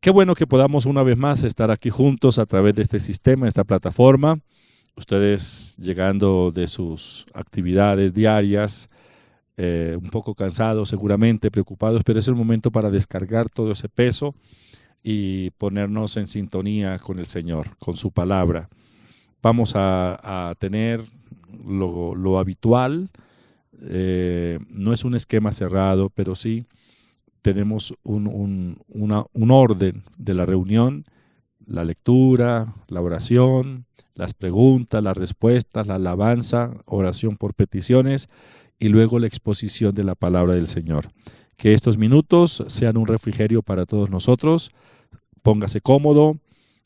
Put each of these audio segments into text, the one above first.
Qué bueno que podamos una vez más estar aquí juntos a través de este sistema, esta plataforma. Ustedes llegando de sus actividades diarias, un poco cansados seguramente, preocupados, pero es el momento para descargar todo ese peso y ponernos en sintonía con el Señor, con su palabra. Vamos a tener lo habitual, no es un esquema cerrado, pero sí tenemos un orden de la reunión, la lectura, la oración, las preguntas, las respuestas, la alabanza, oración por peticiones y luego la exposición de la palabra del Señor. Que estos minutos sean un refrigerio para todos nosotros. Póngase cómodo,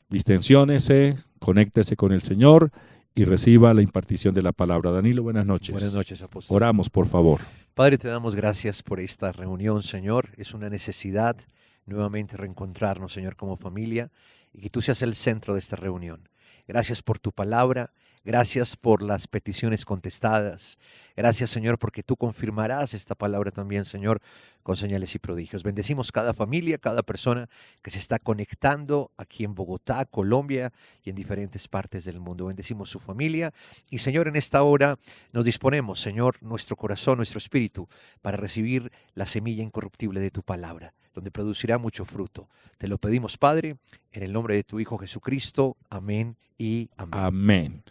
distensiónese, conéctese con el Señor y reciba la impartición de la palabra. Danilo, buenas noches. Buenas noches, apóstol. Oramos, por favor. Padre, te damos gracias por esta reunión, Señor. Es una necesidad nuevamente reencontrarnos, Señor, como familia y que tú seas el centro de esta reunión. Gracias por tu palabra. Gracias por las peticiones contestadas. Gracias, Señor, porque tú confirmarás esta palabra también, Señor, con señales y prodigios. Bendecimos cada familia, cada persona que se está conectando aquí en Bogotá, Colombia y en diferentes partes del mundo. Bendecimos su familia y, Señor, en esta hora nos disponemos, Señor, nuestro corazón, nuestro espíritu, para recibir la semilla incorruptible de tu palabra, donde producirá mucho fruto. Te lo pedimos, Padre, en el nombre de tu Hijo Jesucristo. Amén y amén. Amén.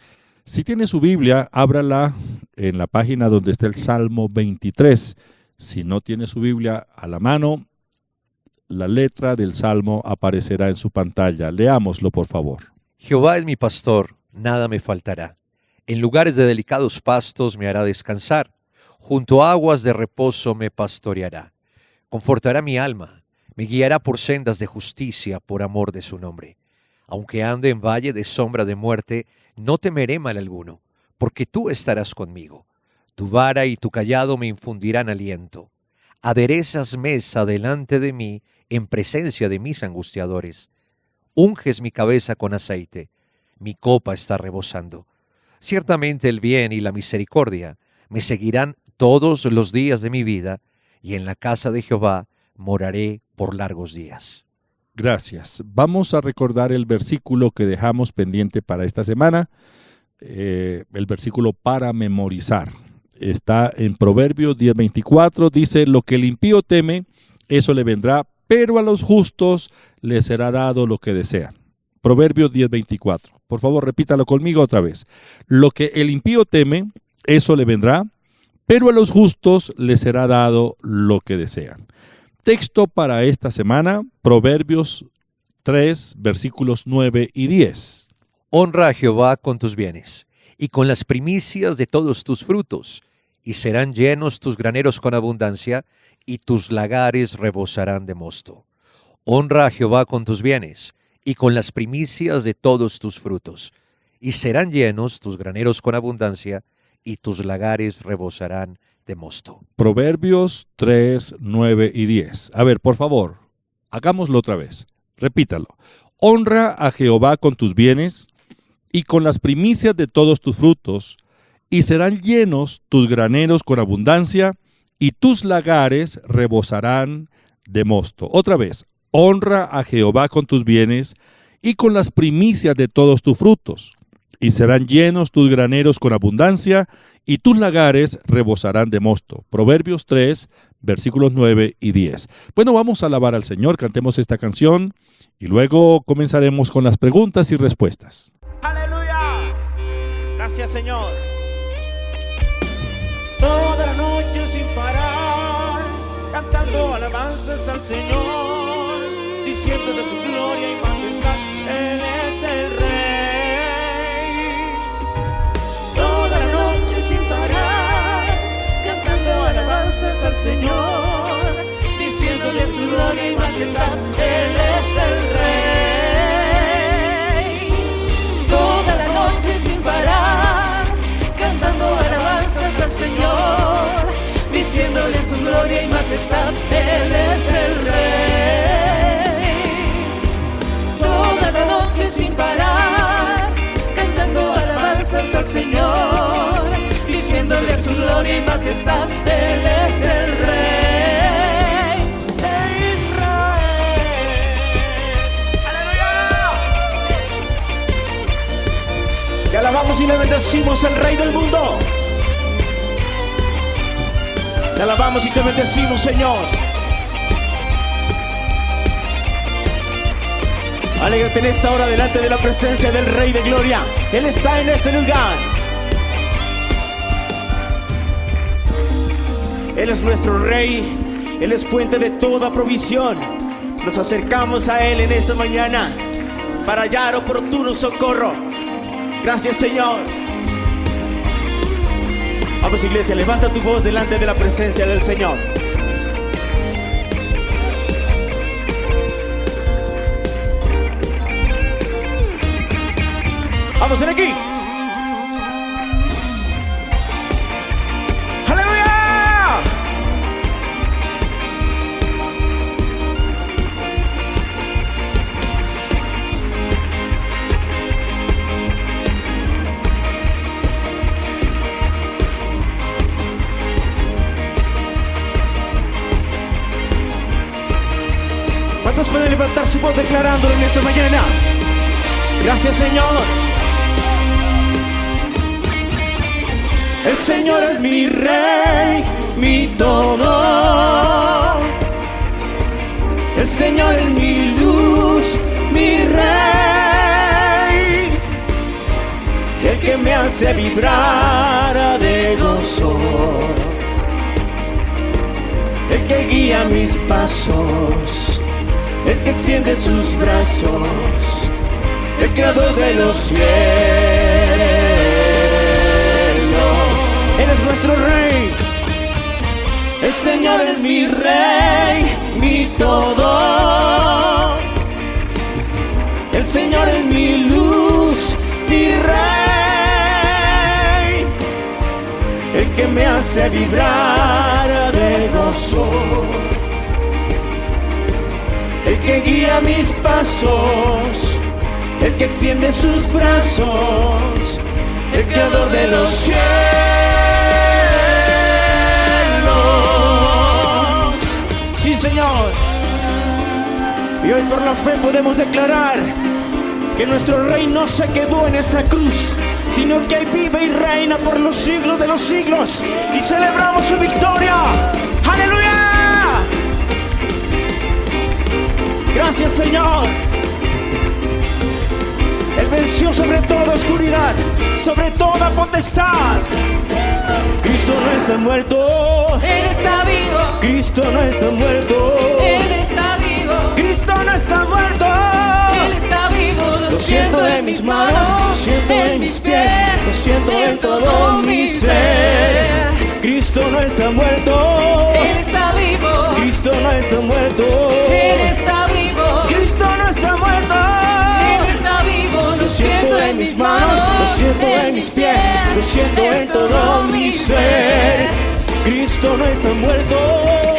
Si tiene su Biblia, ábrala en la página donde está el Salmo 23. Si no tiene su Biblia a la mano, la letra del Salmo aparecerá en su pantalla. Leámoslo, por favor. Jehová es mi pastor, nada me faltará. En lugares de delicados pastos me hará descansar. Junto a aguas de reposo me pastoreará. Confortará mi alma, me guiará por sendas de justicia por amor de su nombre. Aunque ande en valle de sombra de muerte, no temeré mal alguno, porque tú estarás conmigo. Tu vara y tu cayado me infundirán aliento. Aderezas mesa delante de mí en presencia de mis angustiadores. Unges mi cabeza con aceite, mi copa está rebosando. Ciertamente el bien y la misericordia me seguirán todos los días de mi vida, y en la casa de Jehová moraré por largos días. Gracias. Vamos a recordar el versículo que dejamos pendiente para esta semana, el versículo para memorizar. Está en Proverbios 10:24, dice: lo que el impío teme, eso le vendrá, pero a los justos les será dado lo que desean. Proverbios 10:24. Por favor, repítalo conmigo otra vez. Lo que el impío teme, eso le vendrá, pero a los justos les será dado lo que desean. Texto para esta semana, Proverbios 3, versículos 9 y 10. Honra a Jehová con tus bienes, y con las primicias de todos tus frutos, y serán llenos tus graneros con abundancia, y tus lagares rebosarán de mosto. Honra a Jehová con tus bienes, y con las primicias de todos tus frutos, y serán llenos tus graneros con abundancia, y tus lagares rebosarán de mosto. Proverbios 3, 9 y 10. A ver, por favor, hagámoslo otra vez. Repítalo. Honra a Jehová con tus bienes y con las primicias de todos tus frutos, y serán llenos tus graneros con abundancia, y tus lagares rebosarán de mosto. Otra vez. Honra a Jehová con tus bienes y con las primicias de todos tus frutos, y serán llenos tus graneros con abundancia, y tus lagares rebosarán de mosto. Proverbios 3, versículos 9 y 10. Bueno, vamos a alabar al Señor, cantemos esta canción, y luego comenzaremos con las preguntas y respuestas. ¡Aleluya! Gracias, Señor. Toda la noche sin parar, cantando alabanzas al Señor, diciendo de su gloria y majestad, Él es el Rey. Sin parar, cantando alabanzas al Señor, diciéndole su gloria y majestad, Él es el Rey. Toda la noche sin parar, cantando alabanzas al Señor, diciéndole su gloria y majestad, Él es el Rey. Toda la noche sin parar, cantando alabanzas al Señor, diciéndole su gloria y majestad, Él es el Rey de Israel. alabamos y le bendecimos al Rey del mundo. Te alabamos y te bendecimos, Señor. Alégrate en esta hora delante de la presencia del Rey de Gloria. Él está en este lugar. Él es nuestro Rey. Él es fuente de toda provisión. Nos acercamos a Él en esta mañana para hallar oportuno socorro. Gracias, Señor. Vamos, iglesia, levanta tu voz delante de la presencia del Señor. Vamos, ven aquí. ¡Aleluya! ¿Cuántos pueden levantar su voz declarándolo en esta mañana? Gracias, Señor. El Señor es mi Rey, mi todo. El Señor es mi luz, mi Rey. El que me hace vibrar de gozo. El que guía mis pasos. El que extiende sus brazos. El creador de los cielos. Él es nuestro Rey. El Señor es mi Rey, mi todo. El Señor es mi luz, mi Rey. El que me hace vibrar de gozo. El que guía mis pasos. El que extiende sus brazos. El creador de los cielos. Sí, Señor. Y hoy por la fe podemos declarar que nuestro Rey no se quedó en esa cruz, sino que vive y reina por los siglos de los siglos. Y celebramos su victoria. ¡Aleluya! Gracias, Señor. Él venció sobre toda oscuridad, sobre toda potestad. Cristo no está muerto. Él está vivo. Cristo no está muerto. Él está vivo. Cristo no está muerto. Él está vivo. Lo siento en mis manos, lo siento en mis pies, lo siento en todo mi ser. Cristo no está muerto. Él está vivo. Cristo no está muerto. Él está vivo. Cristo no está muerto. Él está vivo. Lo siento en mis manos, lo siento en mis pies, lo siento en todo mi ser. Cristo no está muerto.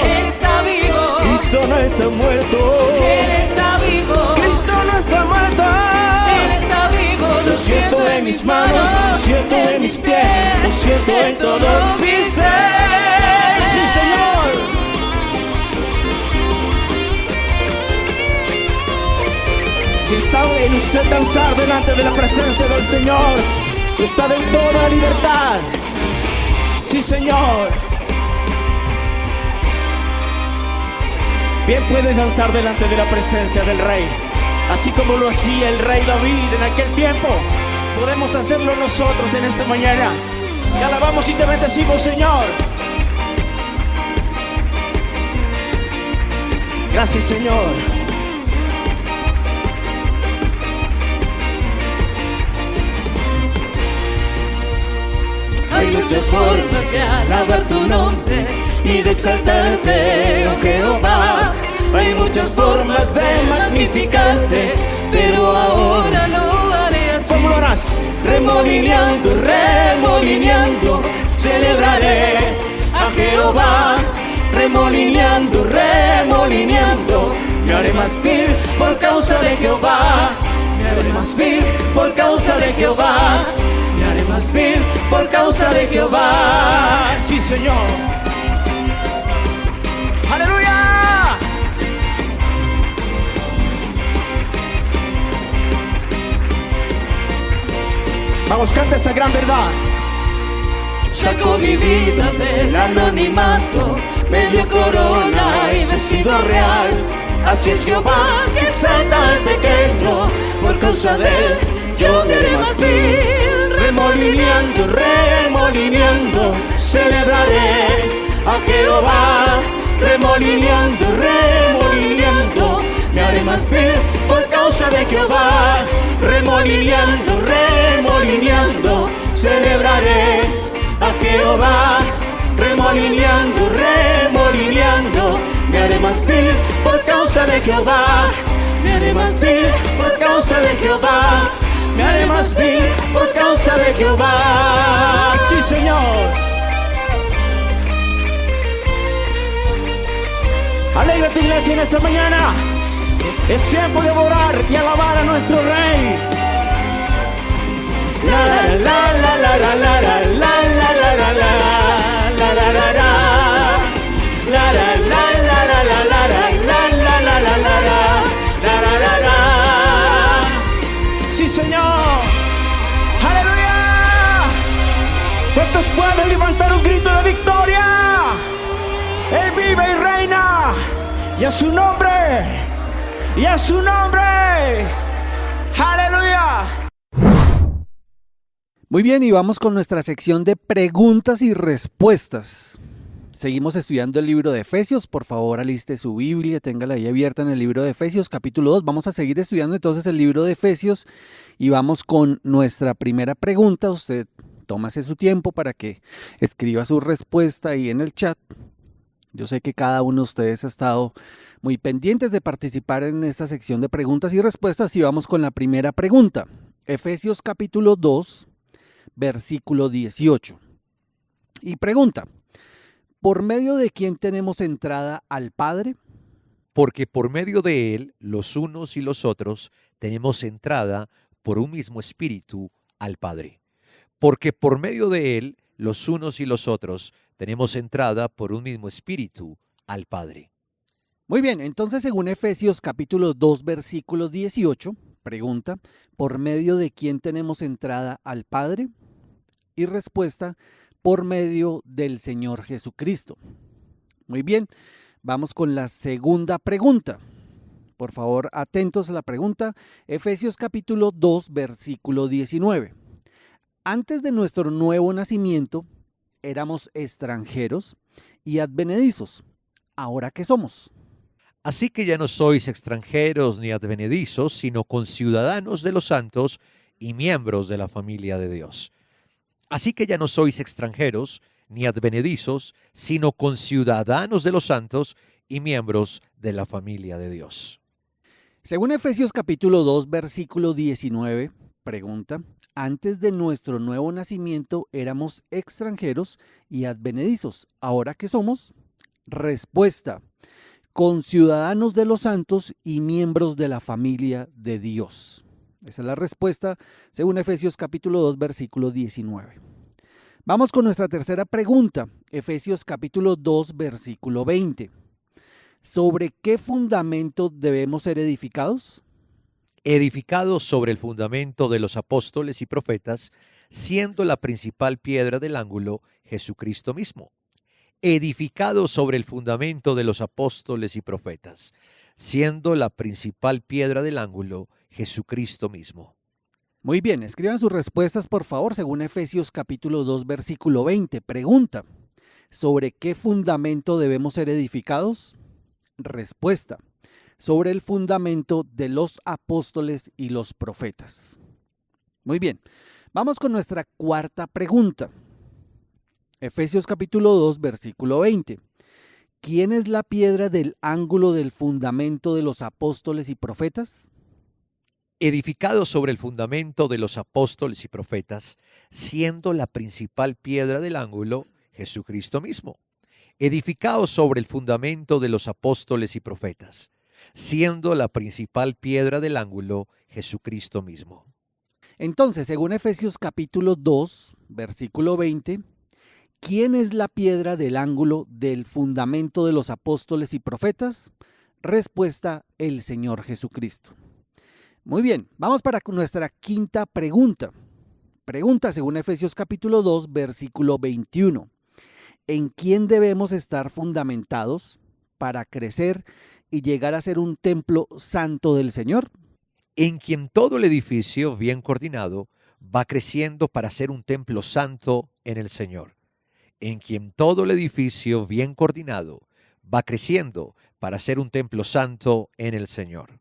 Él está vivo. Cristo no está muerto. Él está vivo. Cristo no está muerto. Él está vivo. Lo siento en mis manos, lo siento en mis pies, lo siento en todo mi ser. Sí, Señor. Si está en usted danzar delante de la presencia del Señor, está en toda libertad. Sí, Señor. Bien puede danzar delante de la presencia del Rey, así como lo hacía el Rey David en aquel tiempo. Podemos hacerlo nosotros en esta mañana. Te alabamos y te bendecimos, Señor. Gracias, Señor. Hay muchas formas de alabar tu nombre y de exaltarte, oh Jehová. Hay muchas formas de magnificarte, pero ahora lo haré así. ¿Cómo lo harás? Remolineando, remolineando, celebraré a Jehová. Remolineando, remolineando, me haré más vil por causa de Jehová. Me haré más vil por causa de Jehová. Me haré más vil por causa de Jehová. Sí, Señor. ¡Aleluya! Vamos, canta esta gran verdad. Sacó mi vida del anonimato, me dio corona y vestido real. Así es Jehová que exalta al pequeño, por causa de él yo me haré más vil. Remolineando, remolineando, celebraré a Jehová. Remolineando, remolineando, me haré más vil por causa de Jehová. Remolineando, remolineando, celebraré a Jehová. Remolineando, remolineando, me haré más vil por causa de Jehová. Me haré más vil por causa de Jehová. Me haré más vil por causa de Jehová. Sí, Señor. Alégrate, iglesia, en esta mañana. Es tiempo de adorar y alabar a nuestro Rey. La la la la la la la la la la la la la la la la. La la la la la la la la la la la la la la la. Sí, Señor. Aleluya. ¿Cuántos pueden levantar un grito de victoria? Él vive y reina. Y a su nombre. Y a su nombre. Aleluya. Muy bien, y vamos con nuestra sección de preguntas y respuestas. Seguimos estudiando el libro de Efesios. Por favor, aliste su Biblia, téngala ahí abierta en el libro de Efesios, capítulo 2. Vamos a seguir estudiando entonces el libro de Efesios y vamos con nuestra primera pregunta. Usted tómase su tiempo para que escriba su respuesta ahí en el chat. Yo sé que cada uno de ustedes ha estado muy pendientes de participar en esta sección de preguntas y respuestas y vamos con la primera pregunta. Efesios capítulo 2, versículo 18. Y pregunta: ¿por medio de quién tenemos entrada al Padre? Porque por medio de él, los unos y los otros, tenemos entrada por un mismo espíritu al Padre. Porque por medio de él, los unos y los otros, tenemos entrada por un mismo espíritu al Padre. Muy bien, entonces según Efesios capítulo 2, versículo 18, pregunta: ¿por medio de quién tenemos entrada al Padre? Y respuesta: por medio del Señor Jesucristo. Muy bien, vamos con la segunda pregunta. Por favor, atentos a la pregunta. Efesios capítulo 2, versículo 19. Antes de nuestro nuevo nacimiento, éramos extranjeros y advenedizos. ¿Ahora qué somos? Así que ya no sois extranjeros ni advenedizos, sino conciudadanos de los santos y miembros de la familia de Dios. Así que ya no sois extranjeros ni advenedizos, sino conciudadanos de los santos y miembros de la familia de Dios. Según Efesios capítulo 2, versículo 19, pregunta: antes de nuestro nuevo nacimiento éramos extranjeros y advenedizos. ¿Ahora qué somos? Respuesta: conciudadanos de los santos y miembros de la familia de Dios. Esa es la respuesta según Efesios capítulo 2, versículo 19. Vamos con nuestra tercera pregunta. Efesios capítulo 2, versículo 20. ¿Sobre qué fundamento debemos ser edificados? Edificados sobre el fundamento de los apóstoles y profetas, siendo la principal piedra del ángulo Jesucristo mismo. Edificados sobre el fundamento de los apóstoles y profetas, siendo la principal piedra del ángulo Jesucristo mismo. Muy bien, escriban sus respuestas por favor según Efesios capítulo 2, versículo 20. Pregunta: ¿sobre qué fundamento debemos ser edificados? Respuesta: sobre el fundamento de los apóstoles y los profetas. Muy bien, vamos con nuestra cuarta pregunta. Efesios capítulo 2, versículo 20. ¿Quién es la piedra del ángulo del fundamento de los apóstoles y profetas? Edificados sobre el fundamento de los apóstoles y profetas, siendo la principal piedra del ángulo Jesucristo mismo. Edificados sobre el fundamento de los apóstoles y profetas, siendo la principal piedra del ángulo Jesucristo mismo. Entonces, según Efesios capítulo 2, versículo 20, ¿quién es la piedra del ángulo del fundamento de los apóstoles y profetas? Respuesta: el Señor Jesucristo. Muy bien, vamos para nuestra quinta pregunta. Pregunta según Efesios capítulo 2, versículo 21. ¿En quién debemos estar fundamentados para crecer y llegar a ser un templo santo del Señor? En quien todo el edificio, bien coordinado, va creciendo para ser un templo santo en el Señor. En quien todo el edificio, bien coordinado, va creciendo para ser un templo santo en el Señor.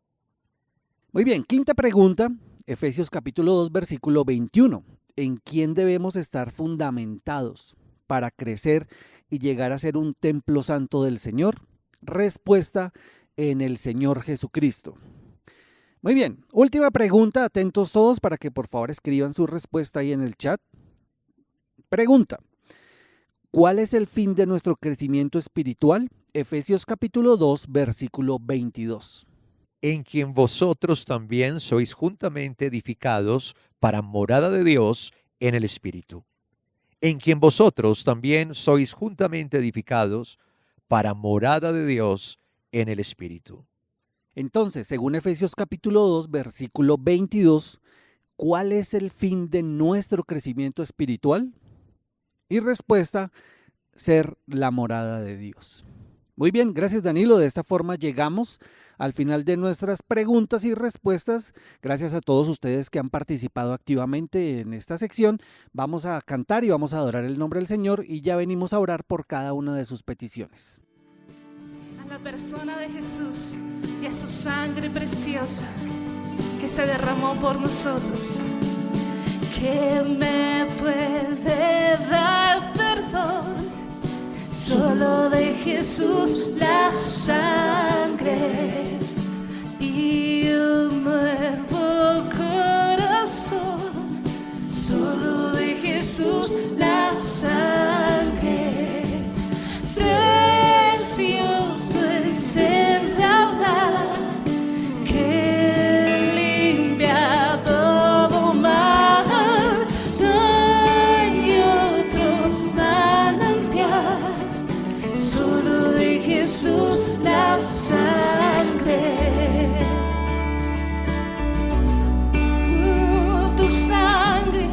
Muy bien, quinta pregunta, Efesios capítulo 2, versículo 21. ¿En quién debemos estar fundamentados para crecer y llegar a ser un templo santo del Señor? Respuesta: en el Señor Jesucristo. Muy bien, última pregunta, atentos todos para que por favor escriban su respuesta ahí en el chat. Pregunta: ¿cuál es el fin de nuestro crecimiento espiritual? Efesios capítulo 2, versículo 22. En quien vosotros también sois juntamente edificados para morada de Dios en el Espíritu. En quien vosotros también sois juntamente edificados para morada de Dios en el Espíritu. Entonces, según Efesios capítulo 2, versículo 22, ¿cuál es el fin de nuestro crecimiento espiritual? Y respuesta: ser la morada de Dios. Muy bien, gracias Danilo. De esta forma llegamos al final de nuestras preguntas y respuestas. Gracias a todos ustedes que han participado activamente en esta sección. Vamos a cantar y vamos a adorar el nombre del Señor y ya venimos a orar por cada una de sus peticiones. A la persona de Jesús y a su sangre preciosa que se derramó por nosotros. ¿Qué me puede dar perdón? Solo de Jesús la sangre y un nuevo corazón. Solo de Jesús la sangre. Precioso es el raudal que limpia todo mal. No hay otro manantial. Solo de Jesús la sangre. Tu sangre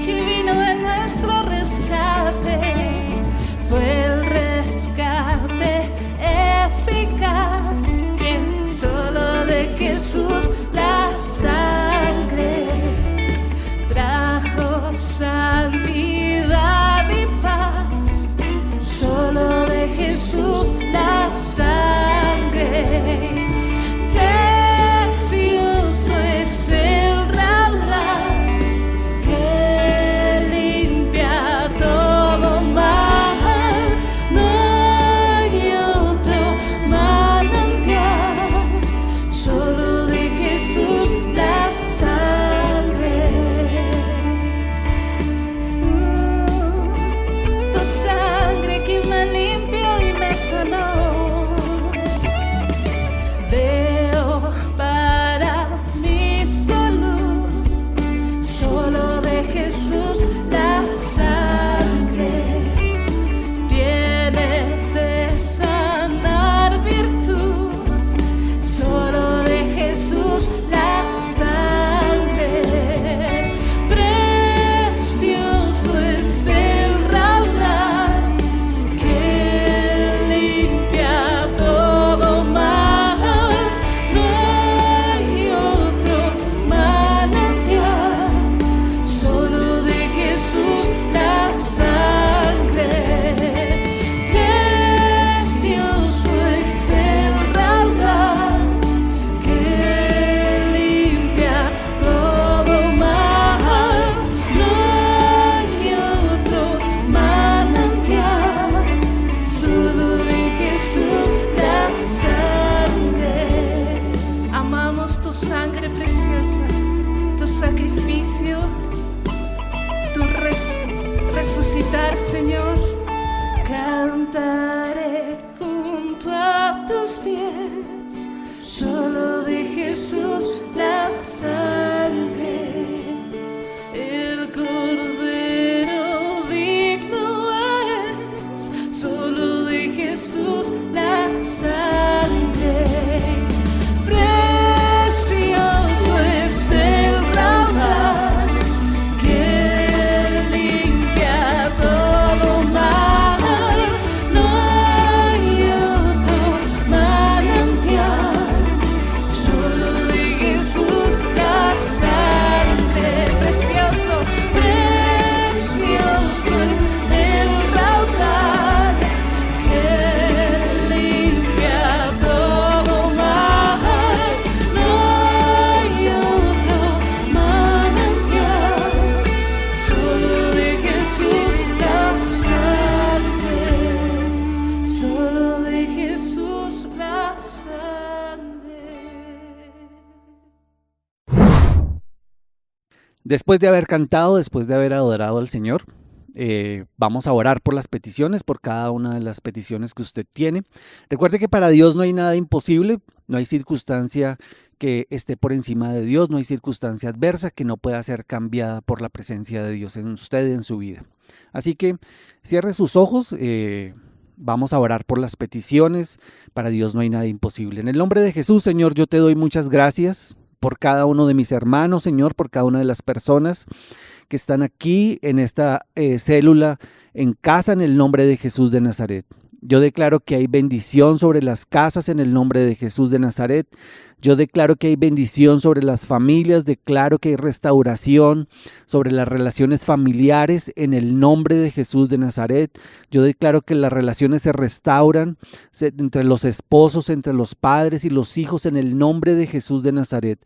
que vino en nuestro rescate fue el rescate eficaz. Que solo de Jesús la sangre trajo santidad y paz. Solo de Jesús la sangre. Precioso es el raudal que limpia todo mal. No hay otro manantial. Solo de Jesús la sangre. Tu sangre que me limpió y me sanó. Veo para mi salud. Solo de Jesús la sangre tiene de sanar virtud. Solo de Jesús la sangre. Precioso es el raudal que limpia todo mal. No hay otro manantial. Solo de Jesús la sangre. Precioso es el raudal que limpia todo mal. No hay otro manantial. Solo de Jesús la sangre. Amamos tu sangre preciosa, tu sacrificio, tu resucitar, Señor. Cantaré junto a tus pies. Solo de Jesús la sangre. El Cordero digno es. Solo de Jesús la sangre. Precioso es el raudal que Después de haber cantado, después de haber adorado al Señor, vamos a orar por las peticiones, por cada una de las peticiones que usted tiene. Recuerde que para Dios no hay nada imposible, no hay circunstancia que esté por encima de Dios, no hay circunstancia adversa que no pueda ser cambiada por la presencia de Dios en usted, en su vida. Así que cierre sus ojos, vamos a orar por las peticiones. Para Dios no hay nada imposible. En el nombre de Jesús, Señor, yo te doy muchas gracias por cada uno de mis hermanos, Señor, por cada una de las personas que están aquí en esta célula en casa, en el nombre de Jesús de Nazaret. Yo declaro que hay bendición sobre las casas en el nombre de Jesús de Nazaret. Yo declaro que hay bendición sobre las familias, declaro que hay restauración sobre las relaciones familiares en el nombre de Jesús de Nazaret. Yo declaro que las relaciones se restauran entre los esposos, entre los padres y los hijos en el nombre de Jesús de Nazaret.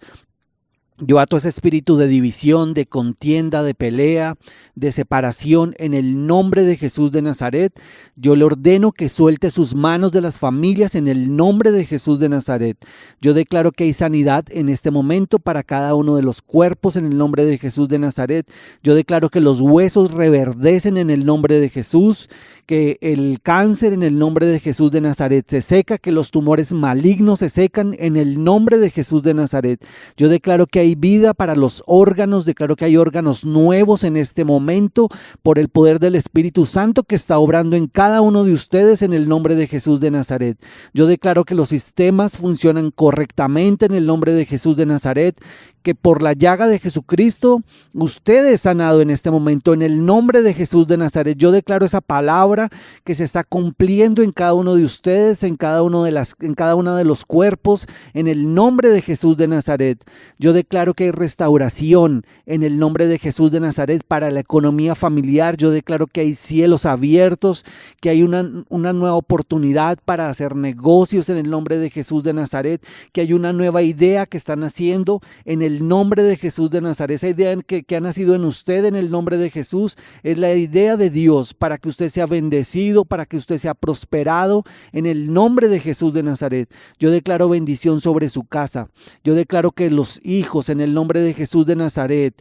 Yo ato ese espíritu de división, de contienda, de pelea, de separación en el nombre de Jesús de Nazaret. Yo le ordeno que suelte sus manos de las familias en el nombre de Jesús de Nazaret. Yo declaro que hay sanidad en este momento para cada uno de los cuerpos en el nombre de Jesús de Nazaret. Yo declaro que los huesos reverdecen en el nombre de Jesús, que el cáncer en el nombre de Jesús de Nazaret se seca, que los tumores malignos se secan en el nombre de Jesús de Nazaret. Yo declaro que hay vida para los órganos, declaro que hay órganos nuevos en este momento por el poder del Espíritu Santo que está obrando en cada uno de ustedes en el nombre de Jesús de Nazaret. Yo declaro que los sistemas funcionan correctamente en el nombre de Jesús de Nazaret, que por la llaga de Jesucristo usted es sanado en este momento en el nombre de Jesús de Nazaret. Yo declaro esa palabra que se está cumpliendo en cada uno de ustedes, en cada uno de los cuerpos, en el nombre de Jesús de Nazaret. Yo declaro que hay restauración en el nombre de Jesús de Nazaret para la economía familiar. Yo declaro que hay cielos abiertos, que hay una nueva oportunidad para hacer negocios en el nombre de Jesús de Nazaret, que hay una nueva idea que están haciendo en el nombre de Jesús de Nazaret. Esa idea que ha nacido en usted en el nombre de Jesús es la idea de Dios para que usted sea bendecido, para que usted sea prosperado en el nombre de Jesús de Nazaret. Yo declaro bendición sobre su casa. Yo declaro que los hijos en el nombre de Jesús de Nazaret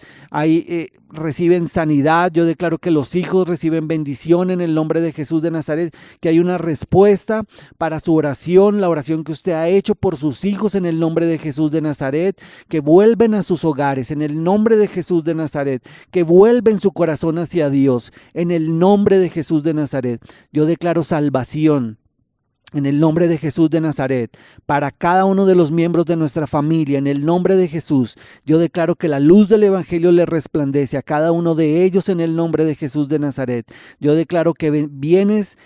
reciben sanidad. Yo declaro que los hijos reciben bendición en el nombre de Jesús de Nazaret, que hay una respuesta para su oración, la oración que usted ha hecho por sus hijos en el nombre de Jesús de Nazaret, que vuelven a sus hogares en el nombre de Jesús de Nazaret, que vuelven su corazón hacia Dios en el nombre de Jesús de Nazaret. Yo declaro salvación en el nombre de Jesús de Nazaret, para cada uno de los miembros de nuestra familia, en el nombre de Jesús. Yo declaro que la luz del Evangelio le resplandece a cada uno de ellos en el nombre de Jesús de Nazaret. Yo declaro que bendiciones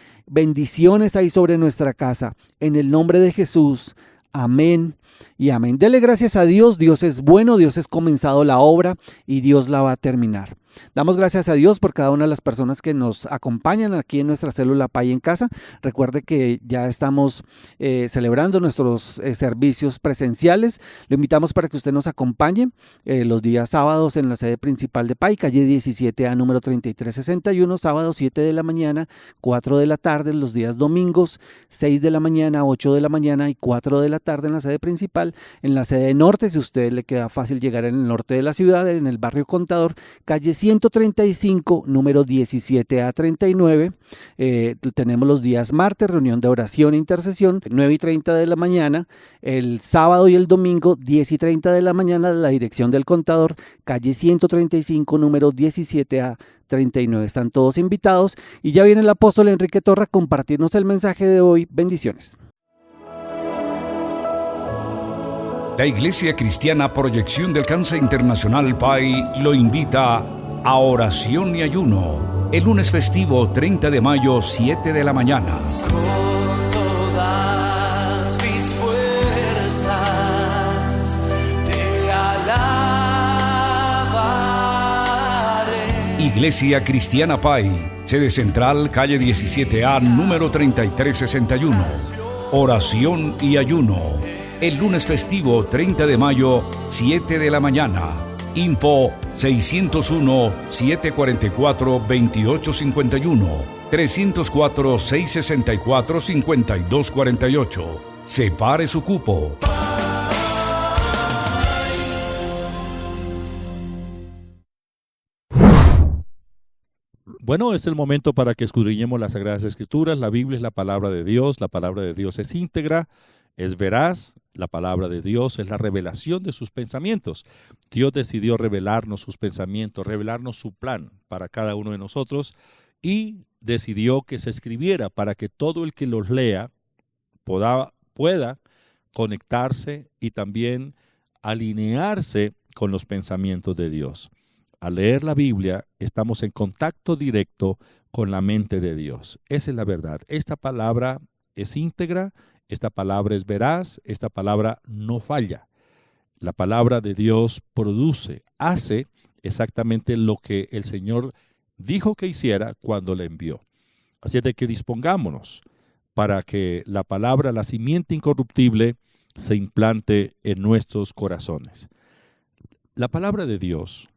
hay sobre nuestra casa, en el nombre de Jesús. Amén y amén. Dele gracias a Dios. Dios es bueno, Dios ha comenzado la obra y Dios la va a terminar. Damos gracias a Dios por cada una de las personas que nos acompañan aquí en nuestra célula Pay en Casa. Recuerde que ya estamos celebrando nuestros servicios presenciales. Lo invitamos para que usted nos acompañe los días sábados en la sede principal de Pay, calle 17A, número 3361, sábados 7 de la mañana, 4 de la tarde, los días domingos, 6 de la mañana, 8 de la mañana y 4 de la tarde en la sede principal. En la sede norte, si a usted le queda fácil llegar en el norte de la ciudad, en el barrio Contador, calle 135, número 17A39. Tenemos los días martes, reunión de oración e intercesión, 9:30 de la mañana. El sábado y el domingo, 10:30 de la mañana, la dirección del Contador, calle 135, número 17A39. Están todos invitados y ya viene el apóstol Enrique Torra a compartirnos el mensaje de hoy. Bendiciones. La Iglesia Cristiana Proyección de Alcance Internacional Pay lo invita a oración y ayuno, el lunes festivo 30 de mayo, 7 de la mañana. Con todas mis fuerzas te alabaré. Iglesia Cristiana Pay, sede central, calle 17A, número 3361. Oración y ayuno, el lunes festivo 30 de mayo, 7 de la mañana. Info 601-744-2851, 304-664-5248. Separe su cupo. Bueno, es el momento para que escudriñemos las Sagradas Escrituras. La Biblia es la palabra de Dios es íntegra, es veraz, la palabra de Dios es la revelación de sus pensamientos. Dios decidió revelarnos sus pensamientos, revelarnos su plan para cada uno de nosotros y decidió que se escribiera para que todo el que los lea pueda conectarse y también alinearse con los pensamientos de Dios. Al leer la Biblia, estamos en contacto directo con la mente de Dios. Esa es la verdad. Esta palabra es íntegra, esta palabra es veraz, esta palabra no falla. La palabra de Dios produce, hace exactamente lo que el Señor dijo que hiciera cuando la envió. Así es de que dispongámonos para que la palabra, la simiente incorruptible, se implante en nuestros corazones. La palabra de Dios,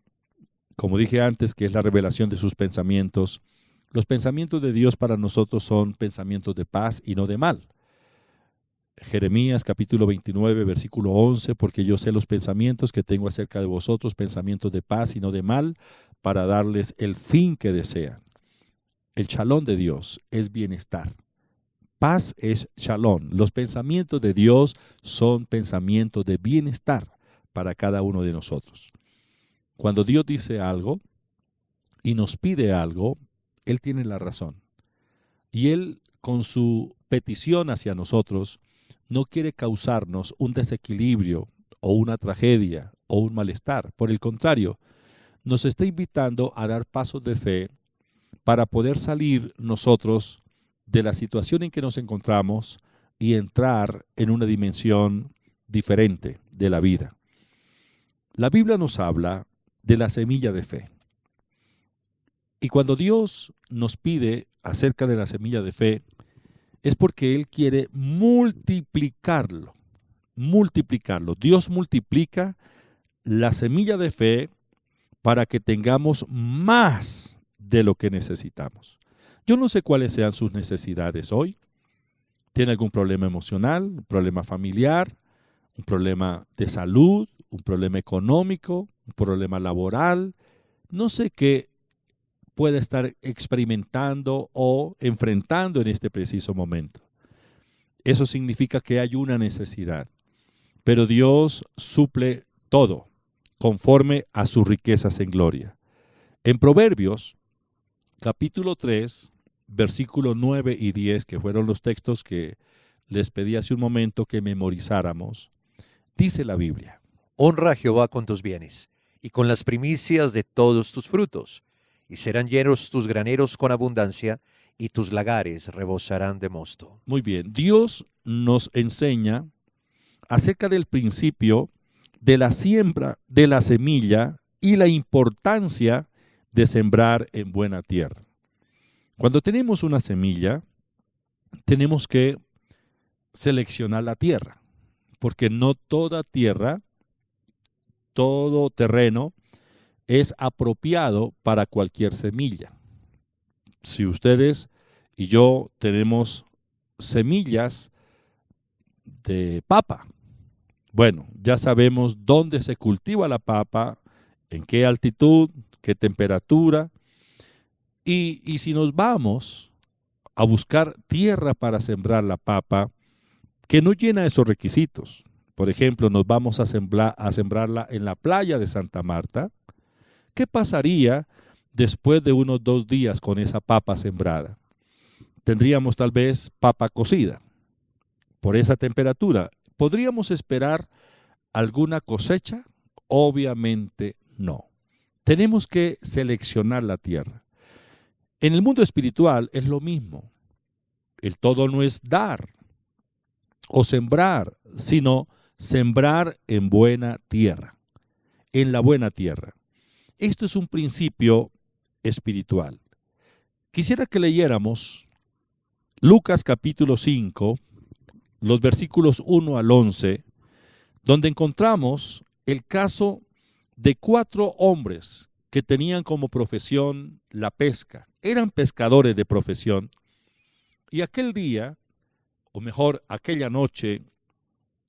como dije antes, que es la revelación de sus pensamientos, los pensamientos de Dios para nosotros son pensamientos de paz y no de mal. Jeremías capítulo 29, versículo 11, porque yo sé los pensamientos que tengo acerca de vosotros, pensamientos de paz y no de mal, para darles el fin que desean. El shalom de Dios es bienestar. Paz es shalom. Los pensamientos de Dios son pensamientos de bienestar para cada uno de nosotros. Cuando Dios dice algo y nos pide algo, Él tiene la razón. Y Él, con su petición hacia nosotros, no quiere causarnos un desequilibrio o una tragedia o un malestar. Por el contrario, nos está invitando a dar pasos de fe para poder salir nosotros de la situación en que nos encontramos y entrar en una dimensión diferente de la vida. La Biblia nos habla de la semilla de fe. Y cuando Dios nos pide acerca de la semilla de fe, es porque Él quiere multiplicarlo. Dios multiplica la semilla de fe para que tengamos más de lo que necesitamos. Yo no sé cuáles sean sus necesidades hoy. ¿Tiene algún problema emocional, un problema familiar, un problema de salud, un problema económico, un problema laboral? No sé qué puede estar experimentando o enfrentando en este preciso momento. Eso significa que hay una necesidad, pero Dios suple todo conforme a sus riquezas en gloria. En Proverbios, capítulo 3, versículos 9 y 10, que fueron los textos que les pedí hace un momento que memorizáramos, dice la Biblia: Honra a Jehová con tus bienes y con las primicias de todos tus frutos, y serán llenos tus graneros con abundancia, y tus lagares rebosarán de mosto. Muy bien, Dios nos enseña acerca del principio de la siembra de la semilla y la importancia de sembrar en buena tierra. Cuando tenemos una semilla, tenemos que seleccionar la tierra, porque no toda tierra, todo terreno es apropiado para cualquier semilla. Si ustedes y yo tenemos semillas de papa, bueno, ya sabemos dónde se cultiva la papa, en qué altitud, qué temperatura, y si nos vamos a buscar tierra para sembrar la papa, que no llena esos requisitos. Por ejemplo, nos vamos a sembrarla en la playa de Santa Marta. ¿Qué pasaría después de unos 2 días con esa papa sembrada? Tendríamos tal vez papa cocida. Por esa temperatura, ¿podríamos esperar alguna cosecha? Obviamente no. Tenemos que seleccionar la tierra. En el mundo espiritual es lo mismo. El todo no es dar o sembrar, sino sembrar en buena tierra, en la buena tierra. Esto es un principio espiritual. Quisiera que leyéramos Lucas capítulo 5, los versículos 1 al 11, donde encontramos el caso de 4 hombres que tenían como profesión la pesca. Eran pescadores de profesión. Y aquel día, o mejor, aquella noche,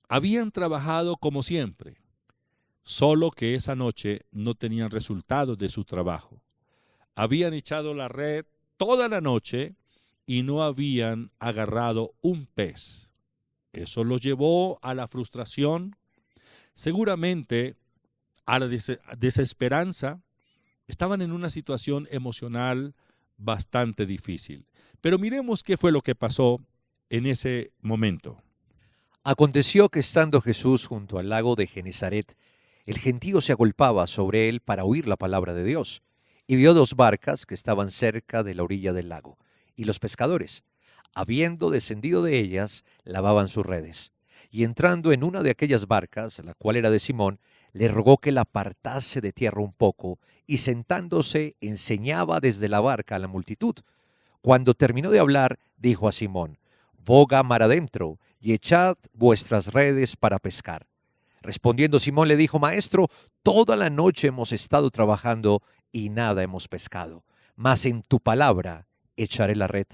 habían trabajado como siempre, solo que esa noche no tenían resultados de su trabajo. Habían echado la red toda la noche y no habían agarrado un pez. Eso los llevó a la frustración, seguramente a la desesperanza. Estaban en una situación emocional bastante difícil. Pero miremos qué fue lo que pasó en ese momento. Aconteció que estando Jesús junto al lago de Genezaret, el gentío se agolpaba sobre él para oír la palabra de Dios, y vio 2 barcas que estaban cerca de la orilla del lago, y los pescadores, habiendo descendido de ellas, lavaban sus redes. Y entrando en una de aquellas barcas, la cual era de Simón, le rogó que la apartase de tierra un poco, y sentándose enseñaba desde la barca a la multitud. Cuando terminó de hablar, dijo a Simón: boga mar adentro, y echad vuestras redes para pescar. Respondiendo Simón le dijo: Maestro, toda la noche hemos estado trabajando y nada hemos pescado, mas en tu palabra echaré la red.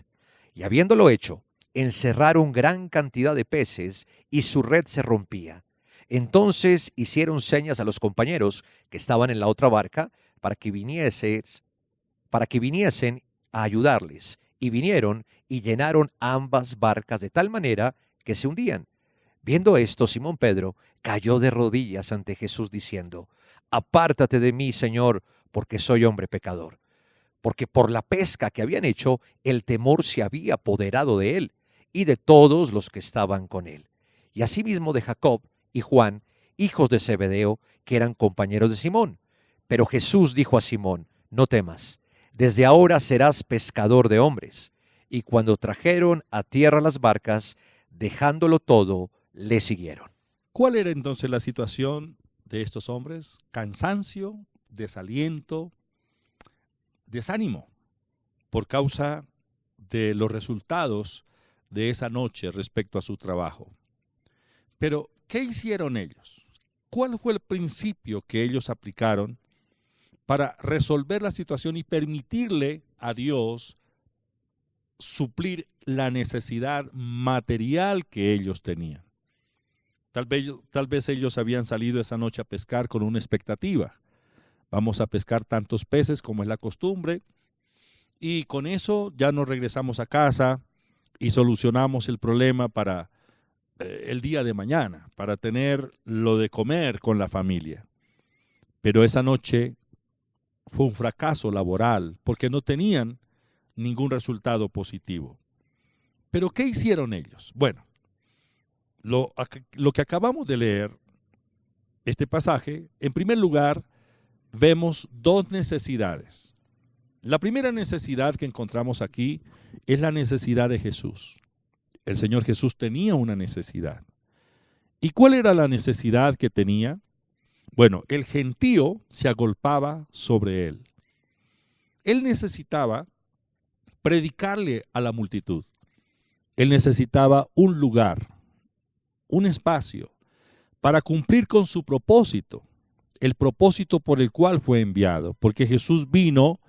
Y habiéndolo hecho, encerraron gran cantidad de peces, y su red se rompía. Entonces hicieron señas a los compañeros que estaban en la otra barca para que viniesen a ayudarles. Y vinieron y llenaron ambas barcas de tal manera que se hundían. Viendo esto, Simón Pedro cayó de rodillas ante Jesús diciendo: apártate de mí, Señor, porque soy hombre pecador. Porque por la pesca que habían hecho, el temor se había apoderado de él y de todos los que estaban con él. Y asimismo de Jacob y Juan, hijos de Zebedeo, que eran compañeros de Simón. Pero Jesús dijo a Simón: no temas, desde ahora serás pescador de hombres. Y cuando trajeron a tierra las barcas, dejándolo todo, le siguieron. ¿Cuál era entonces la situación de estos hombres? Cansancio, desaliento, desánimo por causa de los resultados de esa noche respecto a su trabajo. Pero, ¿qué hicieron ellos? ¿Cuál fue el principio que ellos aplicaron para resolver la situación y permitirle a Dios suplir la necesidad material que ellos tenían? Tal vez ellos habían salido esa noche a pescar con una expectativa. Vamos a pescar tantos peces como es la costumbre, y con eso ya nos regresamos a casa y solucionamos el problema para el día de mañana, para tener lo de comer con la familia. Pero esa noche fue un fracaso laboral porque no tenían ningún resultado positivo. ¿Pero qué hicieron ellos? Bueno, lo que acabamos de leer, este pasaje, en primer lugar, vemos 2 necesidades. La primera necesidad que encontramos aquí es la necesidad de Jesús. El Señor Jesús tenía una necesidad. ¿Y cuál era la necesidad que tenía? Bueno, el gentío se agolpaba sobre él. Él necesitaba predicarle a la multitud. Él necesitaba un lugar, un espacio, para cumplir con su propósito, el propósito por el cual fue enviado, porque Jesús vino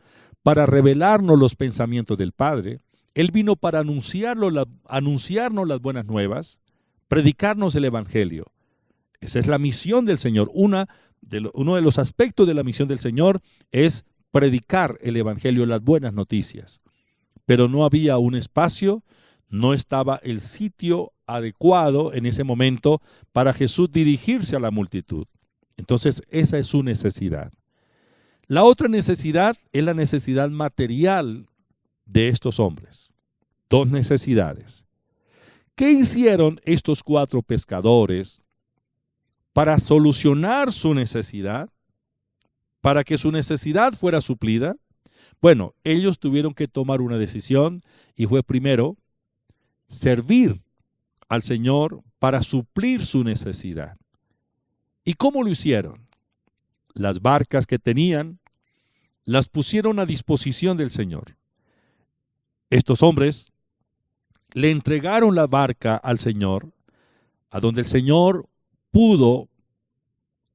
para revelarnos los pensamientos del Padre. Él vino para anunciarnos las buenas nuevas, predicarnos el Evangelio. Esa es la misión del Señor. Uno de los aspectos de la misión del Señor es predicar el Evangelio, las buenas noticias. Pero no había un espacio, no estaba el sitio adecuado en ese momento para Jesús dirigirse a la multitud. Entonces, esa es su necesidad. La otra necesidad es la necesidad material de estos hombres. 2 necesidades. ¿Qué hicieron estos 4 pescadores para solucionar su necesidad? Para que su necesidad fuera suplida. Bueno, ellos tuvieron que tomar una decisión y fue primero servir al Señor para suplir su necesidad. ¿Y cómo lo hicieron? Las barcas que tenían las pusieron a disposición del Señor. Estos hombres le entregaron la barca al Señor, a donde el Señor pudo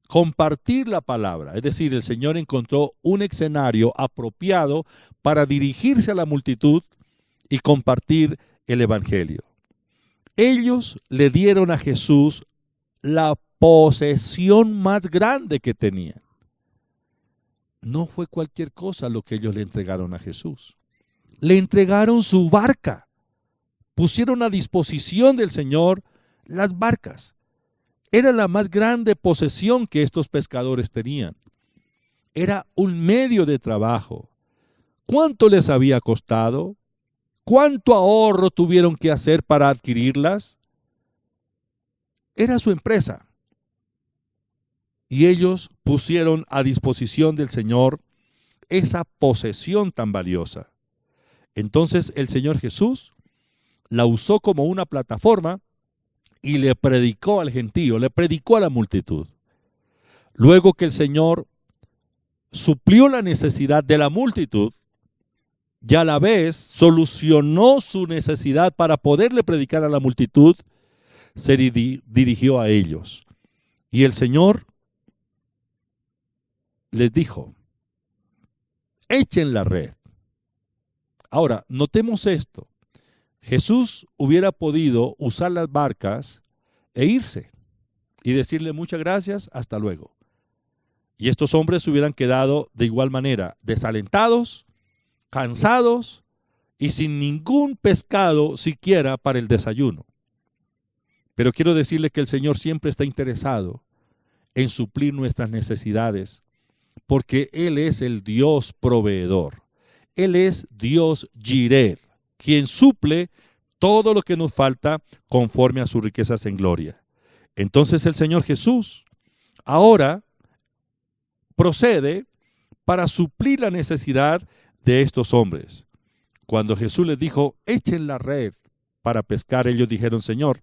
compartir la palabra. Es decir, el Señor encontró un escenario apropiado para dirigirse a la multitud y compartir el Evangelio. Ellos le dieron a Jesús la posesión más grande que tenían. no fue cualquier cosa lo que ellos le entregaron a Jesús. Le entregaron su barca. Pusieron a disposición del Señor las barcas. Era la más grande posesión que estos pescadores tenían. Era un medio de trabajo. ¿Cuánto les había costado? ¿Cuánto ahorro tuvieron que hacer para adquirirlas? Era su empresa. Y ellos pusieron a disposición del Señor esa posesión tan valiosa. Entonces el Señor Jesús la usó como una plataforma y le predicó al gentío, le predicó a la multitud. Luego que el Señor suplió la necesidad de la multitud, y a la vez solucionó su necesidad para poderle predicar a la multitud, se dirigió a ellos. Y el Señor les dijo, echen la red. Ahora, notemos esto. Jesús hubiera podido usar las barcas e irse y decirle muchas gracias, hasta luego. Y estos hombres hubieran quedado de igual manera desalentados, cansados y sin ningún pescado siquiera para el desayuno. Pero quiero decirle que el Señor siempre está interesado en suplir nuestras necesidades, porque Él es el Dios proveedor. Él es Dios Jireh, quien suple todo lo que nos falta conforme a sus riquezas en gloria. Entonces el Señor Jesús ahora procede para suplir la necesidad de estos hombres. Cuando Jesús les dijo, echen la red para pescar, ellos dijeron, Señor,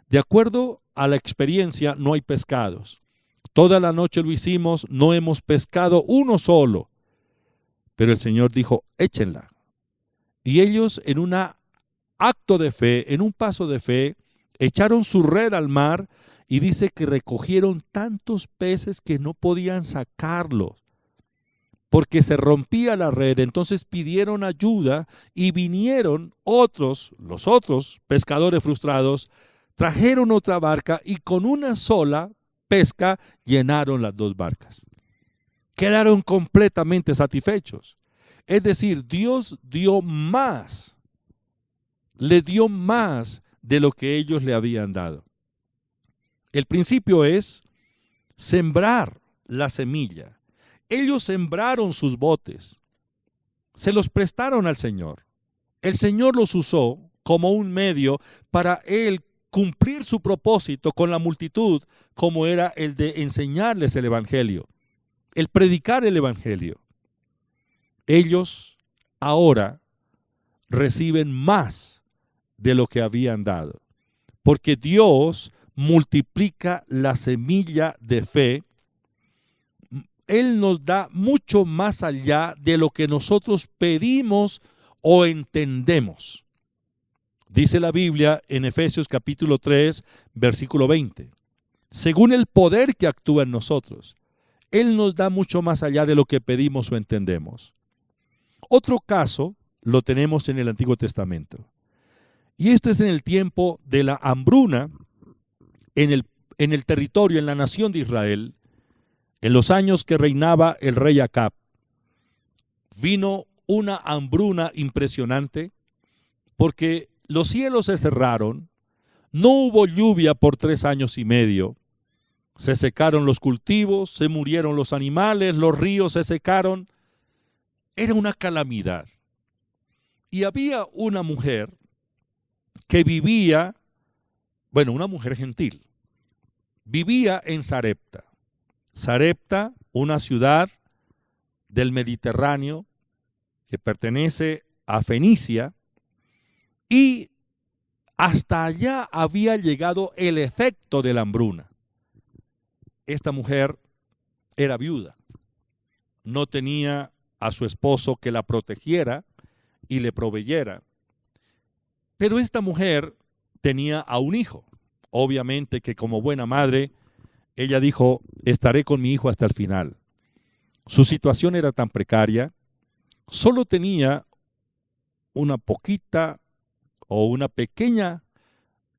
de acuerdo a la experiencia no hay pescados. Toda la noche lo hicimos, no hemos pescado uno solo. Pero el Señor dijo, échenla. Y ellos en un acto de fe, en un paso de fe, echaron su red al mar y dice que recogieron tantos peces que no podían sacarlos, porque se rompía la red. Entonces pidieron ayuda y vinieron los otros pescadores frustrados, trajeron otra barca y con una sola pesca llenaron las dos barcas. Quedaron completamente satisfechos. Es decir, Dios dio más, le dio más de lo que ellos le habían dado. El principio es sembrar la semilla. Ellos sembraron sus botes, se los prestaron al Señor. El Señor los usó como un medio para Él cumplir su propósito con la multitud, como era el de enseñarles el Evangelio, el predicar el Evangelio. Ellos ahora reciben más de lo que habían dado, porque Dios multiplica la semilla de fe. Él nos da mucho más allá de lo que nosotros pedimos o entendemos. Dice la Biblia en Efesios capítulo 3, versículo 20. Según el poder que actúa en nosotros, Él nos da mucho más allá de lo que pedimos o entendemos. Otro caso lo tenemos en el Antiguo Testamento. Y este es en el tiempo de la hambruna en el territorio, en la nación de Israel, en los años que reinaba el rey Acab. Vino una hambruna impresionante porque los cielos se cerraron, no hubo lluvia por 3 años y medio, se secaron los cultivos, se murieron los animales, los ríos se secaron. Era una calamidad. Y había una mujer que vivía, una mujer gentil, vivía en Sarepta. Sarepta, una ciudad del Mediterráneo que pertenece a Fenicia, y hasta allá había llegado el efecto de la hambruna. Esta mujer era viuda, no tenía a su esposo que la protegiera y le proveyera, pero esta mujer tenía a un hijo. Obviamente que como buena madre, ella dijo, estaré con mi hijo hasta el final. Su situación era tan precaria, solo tenía una poquita o una pequeña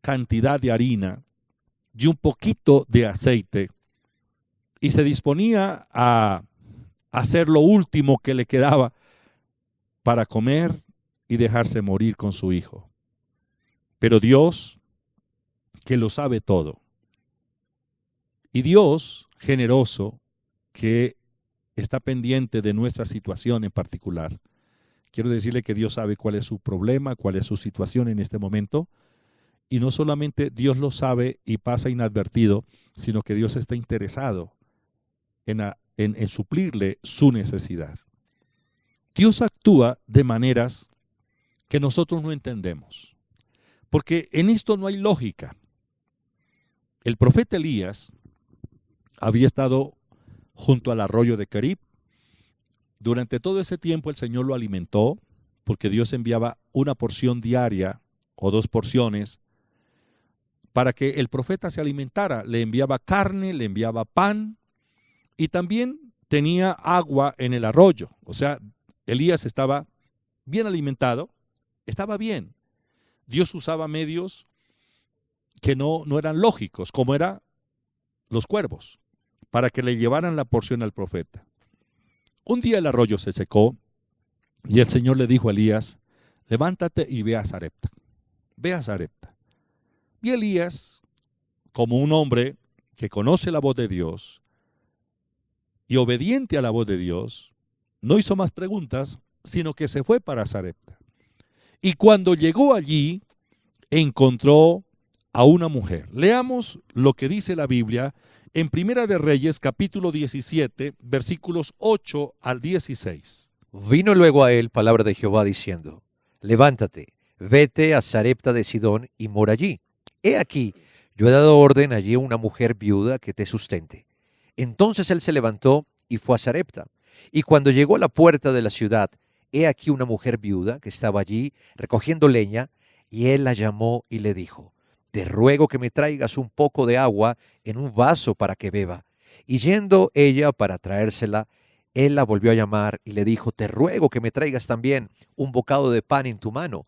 cantidad de harina y un poquito de aceite, y se disponía a hacer lo último que le quedaba para comer y dejarse morir con su hijo. Pero Dios, que lo sabe todo, y Dios generoso, que está pendiente de nuestra situación en particular. Quiero decirle que Dios sabe cuál es su problema, cuál es su situación en este momento, y no solamente Dios lo sabe y pasa inadvertido, sino que Dios está interesado en suplirle su necesidad. Dios actúa de maneras que nosotros no entendemos, porque en esto no hay lógica. El profeta Elías había estado junto al arroyo de Kerib. Durante todo ese tiempo el Señor lo alimentó, porque Dios enviaba una porción diaria o 2 porciones para que el profeta se alimentara. Le enviaba carne, le enviaba pan y también tenía agua en el arroyo. O sea, Elías estaba bien alimentado, estaba bien. Dios usaba medios que no eran lógicos, como eran los cuervos, para que le llevaran la porción al profeta. Un día el arroyo se secó y el Señor le dijo a Elías: levántate y ve a Sarepta. Ve a Sarepta. Y Elías, como un hombre que conoce la voz de Dios y obediente a la voz de Dios, no hizo más preguntas, sino que se fue para Sarepta. Y cuando llegó allí, encontró a una mujer. Leamos lo que dice la Biblia en Primera de Reyes, capítulo 17, versículos 8 al 16. Vino luego a él palabra de Jehová diciendo: levántate, vete a Sarepta de Sidón y mora allí. He aquí, yo he dado orden allí a una mujer viuda que te sustente. Entonces él se levantó y fue a Sarepta. Y cuando llegó a la puerta de la ciudad, he aquí una mujer viuda que estaba allí recogiendo leña, y él la llamó y le dijo: te ruego que me traigas un poco de agua en un vaso para que beba. Y yendo ella para traérsela, él la volvió a llamar y le dijo: te ruego que me traigas también un bocado de pan en tu mano.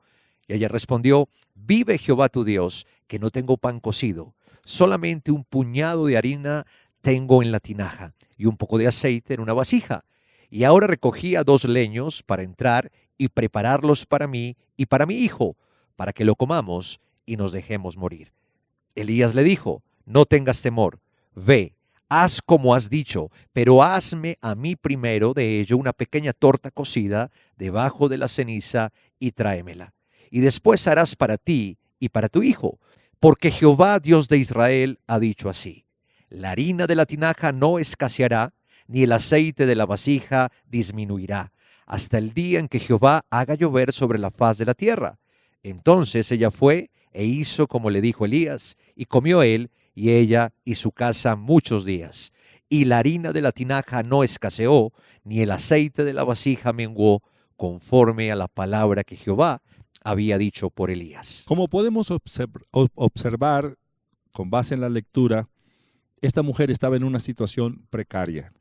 Y ella respondió: vive Jehová tu Dios, que no tengo pan cocido, solamente un puñado de harina tengo en la tinaja, y un poco de aceite en una vasija. Y ahora recogía 2 leños para entrar y prepararlos para mí y para mi hijo, para que lo comamos y nos dejemos morir. Elías le dijo: no tengas temor, ve, haz como has dicho, pero hazme a mí primero de ello una pequeña torta cocida debajo de la ceniza y tráemela. Y después harás para ti y para tu hijo, porque Jehová Dios de Israel ha dicho así: la harina de la tinaja no escaseará, ni el aceite de la vasija disminuirá, hasta el día en que Jehová haga llover sobre la faz de la tierra. Entonces ella fue e hizo como le dijo Elías, y comió él y ella y su casa muchos días. Y la harina de la tinaja no escaseó, ni el aceite de la vasija menguó, conforme a la palabra que Jehová había dicho por Elías. Como podemos observar con base en la lectura, esta mujer estaba en una situación precaria.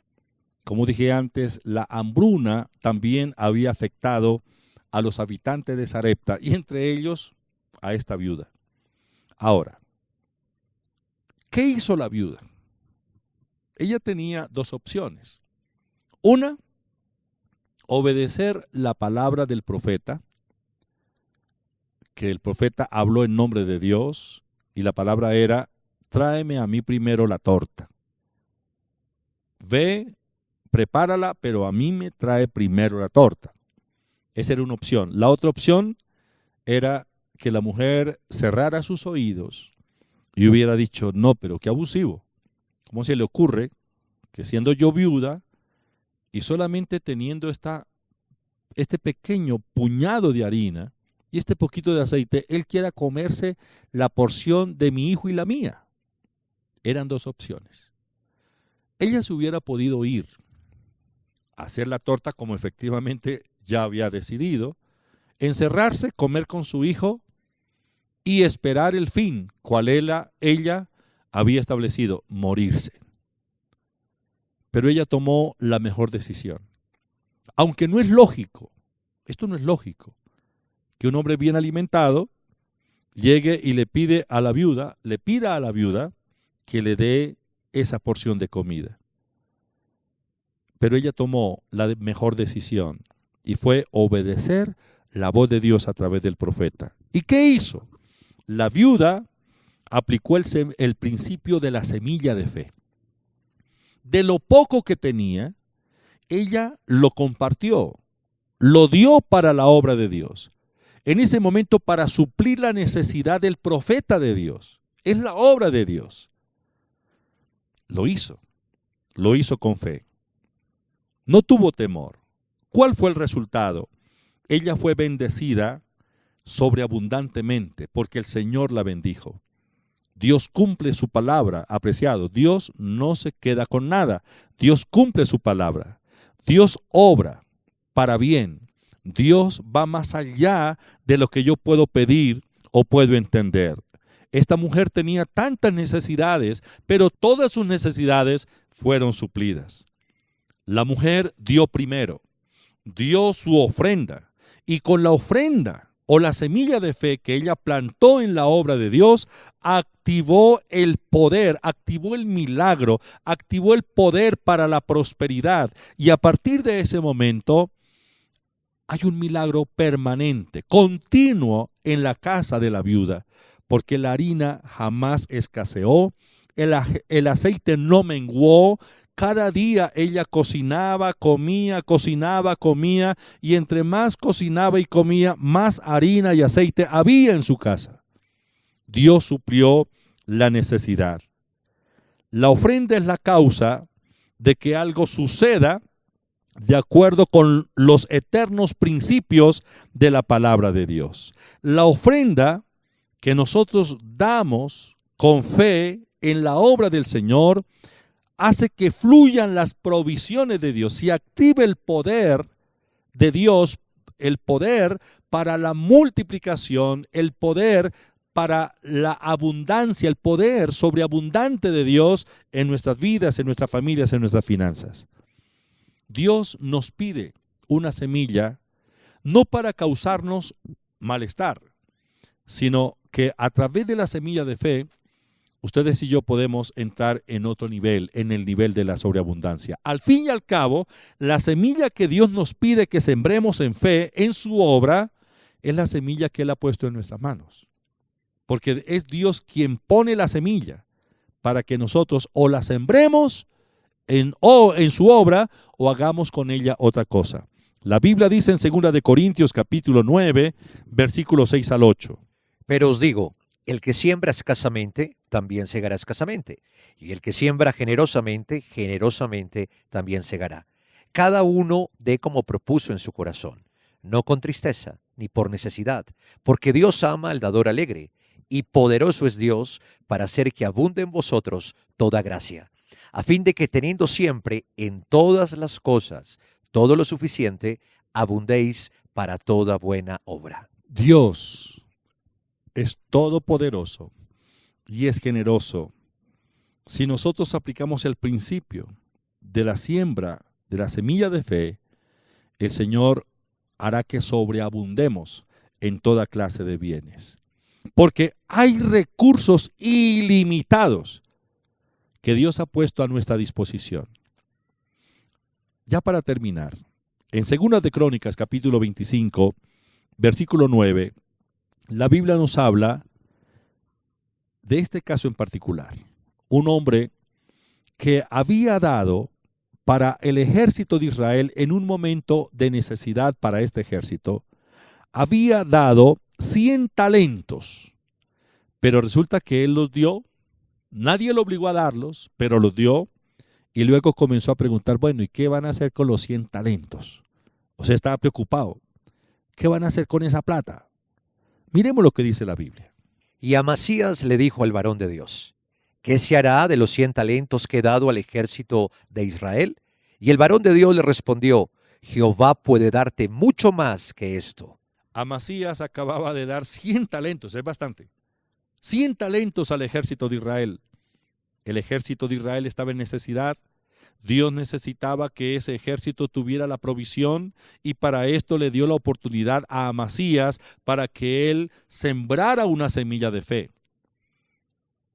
Como dije antes, la hambruna también había afectado a los habitantes de Sarepta y entre ellos a esta viuda. Ahora, ¿qué hizo la viuda? Ella tenía 2 opciones. Una, obedecer la palabra del profeta, que el profeta habló en nombre de Dios, y la palabra era: tráeme a mí primero la torta. Ve, prepárala, pero a mí me trae primero la torta. Esa era una opción. La otra opción era que la mujer cerrara sus oídos y hubiera dicho: no, pero qué abusivo. ¿Cómo se le ocurre que siendo yo viuda y solamente teniendo este pequeño puñado de harina y este poquito de aceite, él quiera comerse la porción de mi hijo y la mía? Eran 2 opciones. Ella se hubiera podido ir a hacer la torta como efectivamente ya había decidido, encerrarse, comer con su hijo y esperar el fin, cual ella había establecido: morirse. Pero ella tomó la mejor decisión. Aunque no es lógico, esto no es lógico, que un hombre bien alimentado llegue y le pida a la viuda que le dé esa porción de comida. pero ella tomó la mejor decisión y fue obedecer la voz de Dios a través del profeta. ¿Y qué hizo? La viuda aplicó el principio de la semilla de fe. De lo poco que tenía, ella lo compartió, lo dio para la obra de Dios. En ese momento, para suplir la necesidad del profeta de Dios. Es la obra de Dios. Lo hizo con fe. No tuvo temor. ¿Cuál fue el resultado? Ella fue bendecida sobreabundantemente porque el Señor la bendijo. Dios cumple su palabra, apreciado. Dios no se queda con nada. Dios cumple su palabra. Dios obra para bien. Dios va más allá de lo que yo puedo pedir o puedo entender. Esta mujer tenía tantas necesidades, pero todas sus necesidades fueron suplidas. La mujer dio primero, dio su ofrenda, y con la ofrenda o la semilla de fe que ella plantó en la obra de Dios, activó el poder, activó el milagro, activó el poder para la prosperidad. Y a partir de ese momento, hay un milagro permanente, continuo en la casa de la viuda, porque la harina jamás escaseó, el aceite no menguó. Cada día ella cocinaba, comía, y entre más cocinaba y comía, más harina y aceite había en su casa. Dios suplió la necesidad. La ofrenda es la causa de que algo suceda de acuerdo con los eternos principios de la palabra de Dios. La ofrenda que nosotros damos con fe en la obra del Señor hace que fluyan las provisiones de Dios. Se activa el poder de Dios, el poder para la multiplicación, el poder para la abundancia, el poder sobreabundante de Dios en nuestras vidas, en nuestras familias, en nuestras finanzas. Dios nos pide una semilla no para causarnos malestar, sino que a través de la semilla de fe, ustedes y yo podemos entrar en otro nivel, en el nivel de la sobreabundancia. Al fin y al cabo, la semilla que Dios nos pide que sembremos en fe, en su obra, es la semilla que Él ha puesto en nuestras manos. Porque es Dios quien pone la semilla para que nosotros o la sembremos en su obra o hagamos con ella otra cosa. La Biblia dice en 2 de Corintios capítulo 9, versículos 6 al 8. Pero os digo, el que siembra escasamente, también segará escasamente. Y el que siembra generosamente, generosamente también segará. Cada uno dé como propuso en su corazón, no con tristeza, ni por necesidad, porque Dios ama al dador alegre, y poderoso es Dios para hacer que abunde en vosotros toda gracia, a fin de que teniendo siempre en todas las cosas todo lo suficiente, abundéis para toda buena obra. Dios es todopoderoso y es generoso. Si nosotros aplicamos el principio de la siembra, de la semilla de fe, el Señor hará que sobreabundemos en toda clase de bienes. Porque hay recursos ilimitados que Dios ha puesto a nuestra disposición. Ya para terminar, en 2 de Crónicas, capítulo 25, versículo 9, la Biblia nos habla de este caso en particular. Un hombre que había dado para el ejército de Israel en un momento de necesidad para este ejército, había dado 100 talentos, pero resulta que él los dio, nadie lo obligó a darlos, pero los dio, y luego comenzó a preguntar, bueno, ¿y qué van a hacer con los 100 talentos? O sea, estaba preocupado. ¿Qué van a hacer con esa plata? Miremos lo que dice la Biblia. Y Amasías le dijo al varón de Dios, ¿qué se hará de los 100 talentos que he dado al ejército de Israel? Y el varón de Dios le respondió, Jehová puede darte mucho más que esto. Amasías acababa de dar 100 talentos, es bastante. 100 talentos al ejército de Israel. El ejército de Israel estaba en necesidad. Dios necesitaba que ese ejército tuviera la provisión y para esto le dio la oportunidad a Amasías para que él sembrara una semilla de fe.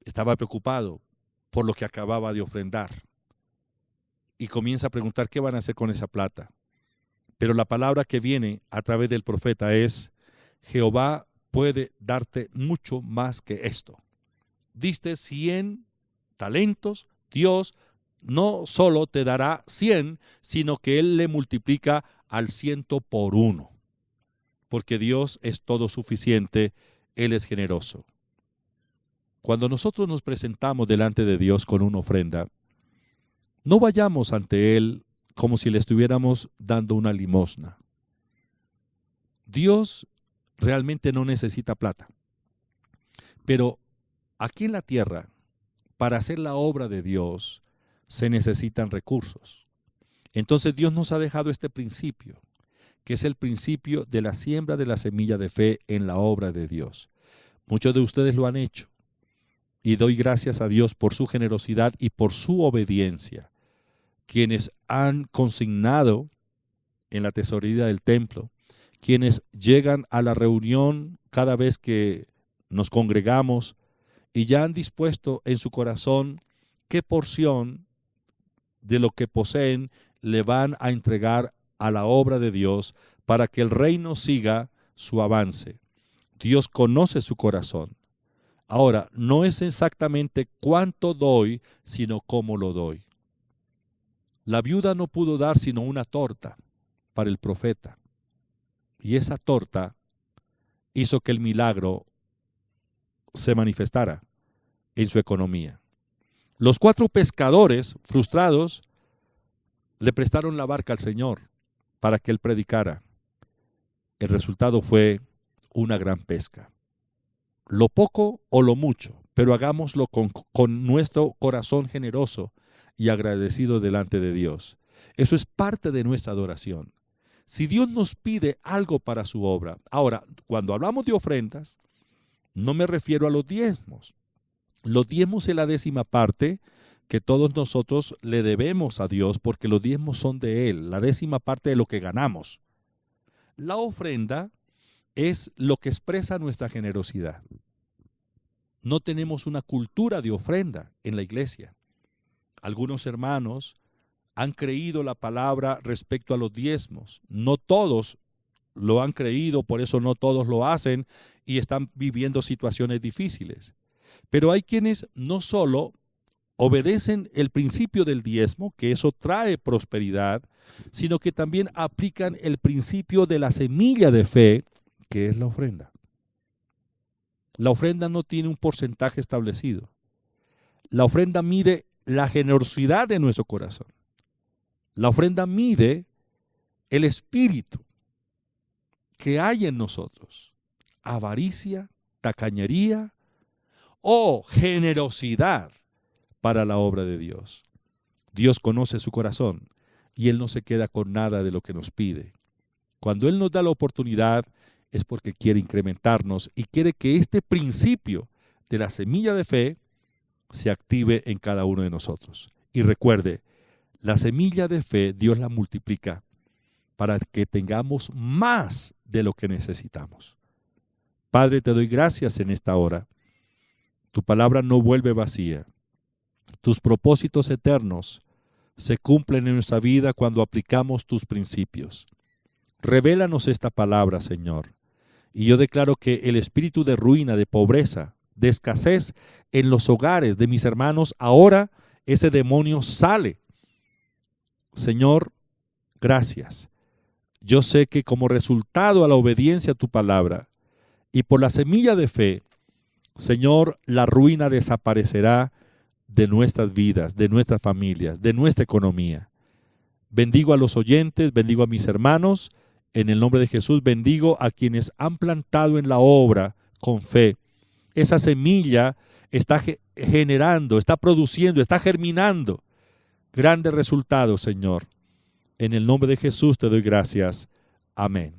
Estaba preocupado por lo que acababa de ofrendar. y comienza a preguntar qué van a hacer con esa plata. Pero la palabra que viene a través del profeta es: Jehová puede darte mucho más que esto. Diste 100 talentos, Dios no solo te dará 100, sino que Él le multiplica al 100 por 1. Porque Dios es todo suficiente, Él es generoso. Cuando nosotros nos presentamos delante de Dios con una ofrenda, no vayamos ante Él como si le estuviéramos dando una limosna. Dios realmente no necesita plata. Pero aquí en la tierra, para hacer la obra de Dios, se necesitan recursos. Entonces Dios nos ha dejado este principio, que es el principio de la siembra de la semilla de fe en la obra de Dios. Muchos de ustedes lo han hecho. Y doy gracias a Dios por su generosidad y por su obediencia. Quienes han consignado en la tesorería del templo, quienes llegan a la reunión cada vez que nos congregamos y ya han dispuesto en su corazón qué porción de lo que poseen le van a entregar a la obra de Dios para que el reino siga su avance. Dios conoce su corazón. Ahora, no es exactamente cuánto doy, sino cómo lo doy. La viuda no pudo dar sino una torta para el profeta. Y esa torta hizo que el milagro se manifestara en su economía. Los 4 pescadores frustrados le prestaron la barca al Señor para que Él predicara. El resultado fue una gran pesca. Lo poco o lo mucho, pero hagámoslo con nuestro corazón generoso y agradecido delante de Dios. Eso es parte de nuestra adoración. Si Dios nos pide algo para su obra, ahora, cuando hablamos de ofrendas, no me refiero a los diezmos. Los diezmos es la 10ª parte que todos nosotros le debemos a Dios, porque los diezmos son de Él, la 10ª parte de lo que ganamos. La ofrenda es lo que expresa nuestra generosidad. No tenemos una cultura de ofrenda en la iglesia. Algunos hermanos han creído la palabra respecto a los diezmos. No todos lo han creído, por eso no todos lo hacen y están viviendo situaciones difíciles. Pero hay quienes no solo obedecen el principio del diezmo, que eso trae prosperidad, sino que también aplican el principio de la semilla de fe, que es la ofrenda. La ofrenda no tiene un porcentaje establecido. La ofrenda mide la generosidad de nuestro corazón. La ofrenda mide el espíritu que hay en nosotros. Avaricia, tacañería o generosidad para la obra de Dios. Dios conoce su corazón y Él no se queda con nada de lo que nos pide. Cuando Él nos da la oportunidad, es porque quiere incrementarnos y quiere que este principio de la semilla de fe se active en cada uno de nosotros. Y recuerde, la semilla de fe Dios la multiplica para que tengamos más de lo que necesitamos. Padre, te doy gracias en esta hora. Tu palabra no vuelve vacía. Tus propósitos eternos se cumplen en nuestra vida cuando aplicamos tus principios. Revélanos esta palabra, Señor. Y yo declaro que el espíritu de ruina, de pobreza, de escasez en los hogares de mis hermanos, ahora ese demonio sale. Señor, gracias. Yo sé que como resultado a la obediencia a tu palabra y por la semilla de fe, Señor, la ruina desaparecerá de nuestras vidas, de nuestras familias, de nuestra economía. Bendigo a los oyentes, bendigo a mis hermanos. En el nombre de Jesús bendigo a quienes han plantado en la obra con fe. Esa semilla está generando, está produciendo, está germinando grandes resultados, Señor. En el nombre de Jesús te doy gracias. Amén.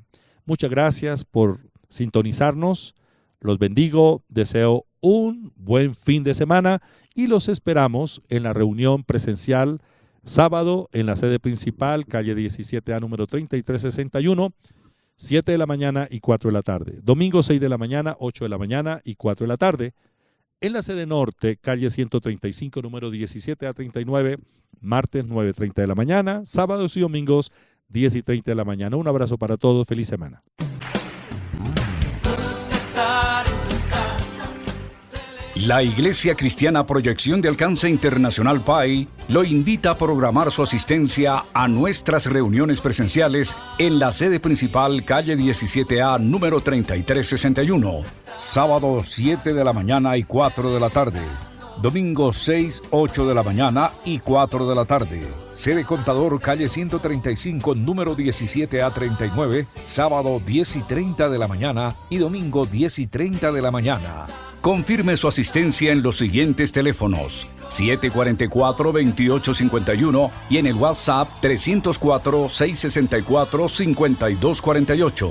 Muchas gracias por sintonizarnos. Los bendigo. Deseo un buen fin de semana y los esperamos en la reunión presencial sábado en la sede principal, calle 17A, número 3361, 7 de la mañana y 4 de la tarde. Domingo 6 de la mañana, 8 de la mañana y 4 de la tarde. En la sede norte, calle 135, número 17 a 39, martes 9:30 de la mañana, sábados y domingos 10 y 30 de la mañana. Un abrazo para todos, feliz semana. La Iglesia Cristiana Proyección de Alcance Internacional PAI lo invita a programar su asistencia a nuestras reuniones presenciales en la sede principal, calle 17A, número 3361, sábado 7 de la mañana y 4 de la tarde. Domingo 6, 8 de la mañana y 4 de la tarde. Sede Contador, calle 135, número 17A39, sábado 10 y 30 de la mañana y domingo 10 y 30 de la mañana. Confirme su asistencia en los siguientes teléfonos: 744-2851 y en el WhatsApp 304-664-5248.